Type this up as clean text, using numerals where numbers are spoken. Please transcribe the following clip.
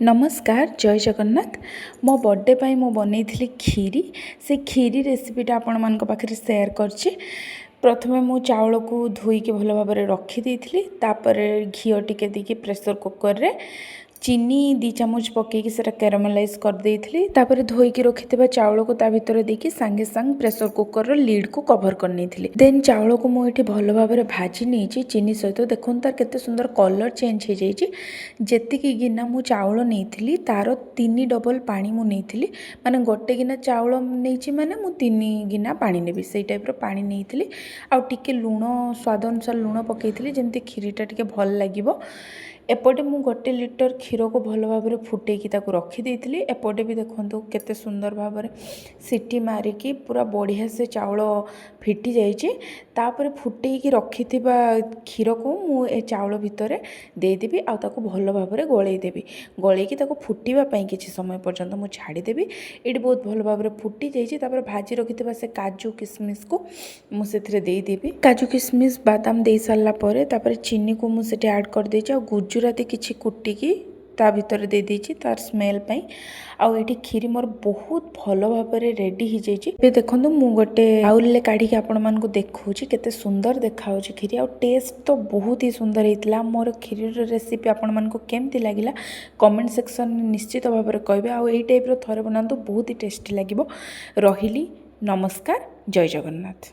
नमस्कार जय जगन्नाथ। मो बर्थडे पाई मो बनई खीरी से खीरी रेसिपीटा आपण मान पाखे सेयार करछि। प्रथमे मु चाउल को धोईकी भल भाव रखी तापर घी टिके देकी प्रेशर कुकर रे चीनी 2 चामच पकईकी से कैरामेलाइज कर देइथिली। तापर धोईकी रखिथिबा चाउल को ता भितर देकी संगे संग प्रेशर कुकर रो लीड को कवर कर नेइथिली। देन चाउल को मु एठी भल भाव भाजी नेइछि चीनी सहित। देखुन तार केते सुंदर कलर चेंज हो जाइछि। जेतिकी गिना मु चाउल नेइथिली तार 3 डबल पानी मु नेइथिली। माने गोटे गिना चाउल नेइछि माने मु 3 गिना पानी नेबी सेई टाइप रो पानी नेइथिली। आ टिके लूण स्वाद अनुसार लूण पकईथिली जेमति खीरीटा टिके भल लागिबो। एपटे मु 1 लीटर क्षीर को भल भाव फुटेकी रखी देइथिली। एपटे भी देखंतु केते सुंदर भाव सीटी मारिकी पूरा बढ़िया से चाउल फिटी जाइछि। तापर फुटेकी रखिथिबा क्षीर को मु ए चाउल भितर देदेबी आ ताको भल भाव गळेई देबी। गळेकी ताको फुटिबा पई किछि समय पर्यंत मु छाड़ी देबी। एडी बहुत भल भाव फुटी जाइछि। तापर भाजी रखिथिबा से काजू किशमिश को मु सेथरे देई देबी। काजू किशमिश बादाम देई सारला परे तापर चीनी को मु सेटे ऐड कर देछि आ गुजराती किछि कुटिकी ता भितर दे देछि तार स्मेल पई। आ एठी खीरी मोर बहुत भल भाव रेडी हो जाइछि। बे देखंतु मु गोटे बाउल ले काढी के आपण मान को देखौछि केते सुंदर देखा होछि खीरी। आ टेस्ट तो बहुत ही सुंदर हेतिला। मोर खीरी रो रेसिपी आपण मान को केमति लागिला कमेंट सेक्शन में निश्चित भाव में कहबे। आ एई टाइप रो थरे बनांतु बहुत ही टेस्टी लागिबो। रहिली नमस्कार जय जगन्नाथ।